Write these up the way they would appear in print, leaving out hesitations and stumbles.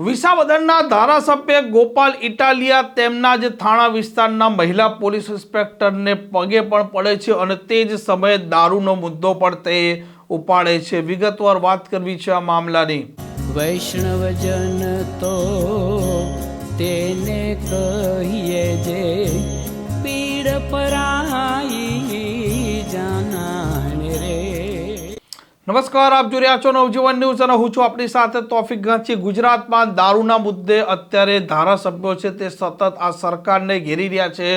વિસાવદરના ધારાસભ્ય ગોપાલ ઇટાલિયા તેમના જ થાણા વિસ્તારના મહિલા પોલીસ ઇન્સ્પેક્ટરને પગે પણ પડે છે અને તે જ સમયે દારૂનો મુદ્દો પણ તે ઉપાડે છે। વિગતવાર વાત કરવી છે આ મામલાની। વૈષ્ણવજન તો તેને કહીએ જે પીડ પરાઈ જાનાને રે। નમસ્કાર, આપ જોઈ રહ્યા છો નવજીવન ન્યૂઝ અને હું છું આપણી સાથે તોફિક ગાંચી। ગુજરાતમાં દારૂના મુદ્દે અત્યારે ધારાસભ્યો છે તે સતત આ સરકારને ઘેરી રહ્યા છે।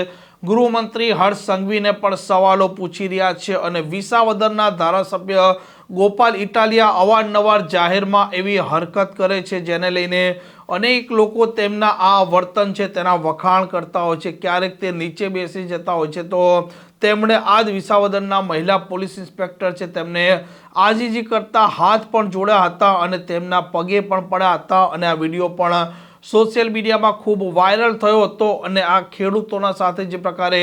ગૃહમંત્રી હર્ષ સંઘવીને પણ સવાલો પૂછી રહ્યા છે અને વિસાવદરના ધારાસભ્ય ગોપાલ ઇટાલિયા અવારનવાર જાહેરમાં એવી હરકત કરે છે જેને લઈને અનેક લોકો તેમના આ વર્તન છે તેના વખાણ કરતા હોય છે। ક્યારેક તે નીચે બેસી જતા હોય છે તો તેમણે આજ વિસાવદરના મહિલા પોલીસ ઇન્સ્પેક્ટર છે તેમને આજીજી કરતા હાથ પણ જોડ્યા હતા અને તેમના પગે પણ પડ્યા હતા અને આ વિડીયો પણ સોશિયલ મીડિયામાં ખૂબ વાયરલ થયો હતો અને આ ખેડૂતોના સાથે જે પ્રકારે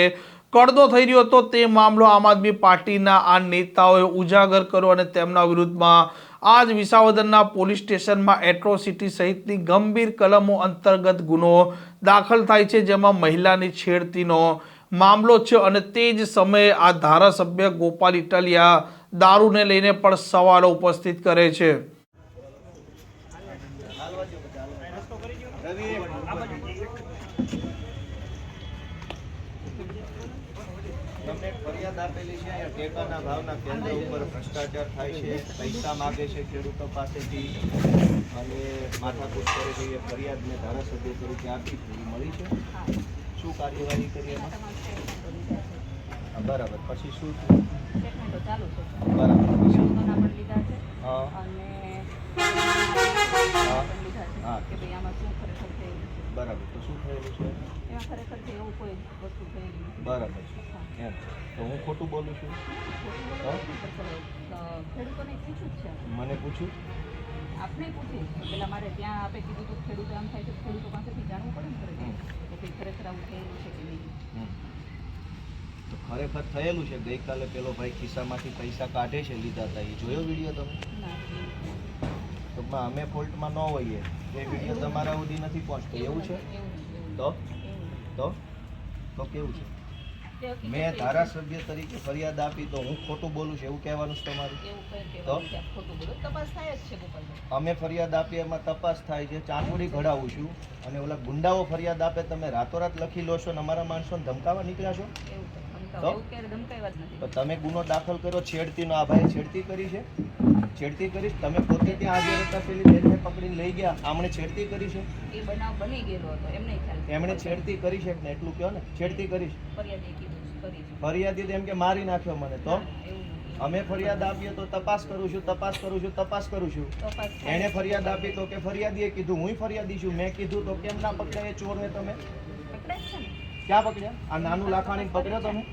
કડદો થઈ રહ્યો હતો તે મામલો આમ આદમી પાર્ટીના આ નેતાઓએ ઉજાગર કર્યો અને તેમના વિરુદ્ધમાં આજ વિસાવદરના પોલીસ સ્ટેશનમાં એટ્રોસિટી સહિતની ગંભીર કલમો અંતર્ગત ગુનો દાખલ થાય છે જેમાં મહિલાની છેડતીનો મામલો છે અને તે જ સમયે આ ધારાસભ્ય ગોપાલ ઇટાલિયા દારૂને લઈને પણ સવાલો ઉપસ્થિત કરે છે। તમને ફરિયાદ આપેલી છે અહીંયા ટેકાના ભાવના કેન્દ્ર ઉપર ભ્રષ્ટાચાર થાય છે, પૈસા માગે છે ખેડૂતો પાસેથી અને માથાકૂટ કરે છે। એ ફરિયાદ મેં ધારાસભ્ય તરીકે આપી મળી છે। શું કાર્યવાહી કરી એમાં? બરાબર, પછી શું થયું? બરાબર, પછી હા હા બરાબર, તો શું થયેલું છે? બરાબર છે એમ, તો હું ખોટું બોલું છું? મને પૂછ્યું? આપને પૂછ્યું પેલા મારે ત્યાં આપે કીધું તો ખેડૂતો આમ થાય તો ખેડૂતો પાસેથી જાણવું પડે ને કે ખરેખર આવું થયેલું છે કે નહીં। તો ખરેખર થયેલું છે। ગઈકાલે પેલો ભાઈ ખિસ્સામાંથી પૈસા કાઢે છે લીધા હતા, એ જોયો વિડીયો તમે? ટૂંકમાં અમે ફોલ્ટમાં ન હોઈએ, એ વિડીયો તમારા સુધી નથી પહોંચતો એવું છે? તો કેવું છે? મેં ધારાસભ્ય તરીકે ફરિયાદ આપી તો હું ખોટું બોલું છું એવું કહેવાનું છે તમારું? તો અમે ફરિયાદ આપી એમાં તપાસ થાય છે, ચાંચોડી ઘડાવું છું અને ઓલા ગુંડાઓ ફરિયાદ આપે તમે રાતોરાત લખી લો છો અને અમારા માણસોને ધમકાવા નીકળ્યા છો? તો તમે ગુનો દાખલ કર્યો છેડતીનો, આ ભાઈ છેડતી કરી છે? છેડતી કરીશ તમે પોતે ત્યાં હાજર હતા, પેલી બેનને પકડીને લઈ ગયા, આમણે છેડતી કરી છે? એ બનાવ બની ગયેલો હતો એમને ખ્યાલ, એમણે છેડતી કરી છે ને એટલું કહો ને, છેડતી કરી છે? ફરિયાદી તો એમ કે મારી નાખ્યો મને, તો અમે ફરિયાદ આપીએ તો તપાસ કરું છું એને ફરિયાદ આપી તો કે ફરિયાદીએ કીધું હું ફરિયાદી છું, મેં કીધું તો કેમ ના પકડાય? ચોર ને તમે ક્યાં પકડ્યા? આ નાનું લાખાણી પકડ્યો તમે?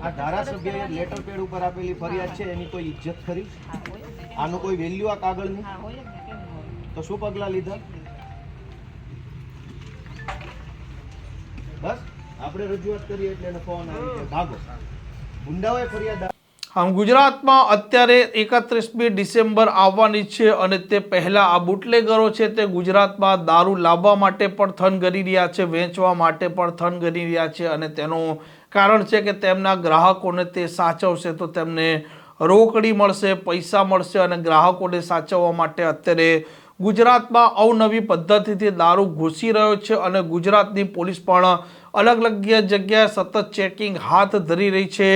આ ધારાસભ્ય લેટર પેડ ઉપર આપેલી ફરિયાદ છે એની કોઈ ઇજ્જત ખરી? આનું કોઈ વેલ્યુ આ કાગળની? તો શું પગલાં લીધા? બસ આપણે રજૂઆત કરીએ એટલે એને ફોન આવી કે ભાગો, ગુંડાઓએ ફરિયાદ। આમ ગુજરાતમાં અત્યારે 31મી ડિસેમ્બર આવવાની છે અને તે પહેલા આ બુટલેગરો છે તે ગુજરાતમાં દારૂ લાવવા માટે પણ થન ગરી રહ્યા છે, વેચવા માટે પણ થન ગરી રહ્યા છે અને તેનું કારણ છે કે તેમના ગ્રાહકોને તે સાચવશે તો તેમને રોકડી મળશે, પૈસા મળશે અને ગ્રાહકોને સાચવવા માટે અત્યારે ગુજરાતમાં અવનવી પદ્ધતિથી દારૂ ઘૂસી રહ્યો છે અને ગુજરાતની પોલીસ પણ અલગ અલગ જગ્યાએ સતત ચેકિંગ હાથ ધરી રહી છે।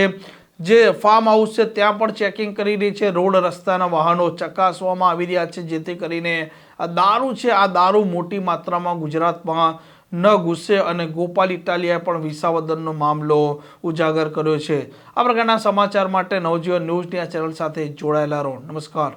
જે ફાર્મ હાઉસ છે ત્યાં પણ ચેકિંગ કરી રહી છે, રોડ રસ્તાના વાહનો ચકાસવામાં આવી રહ્યા છે જેથી કરીને આ દારૂ છે આ દારૂ મોટી માત્રામાં ગુજરાતમાં ન ઘૂસે અને ગોપાલ ઇટાલિયાએ પણ વિસાવદરનો મામલો ઉજાગર કર્યો છે। આ પ્રકારના સમાચાર માટે નવજીવન ન્યૂઝની આ ચેનલ સાથે જોડાયેલા રહો। નમસ્કાર।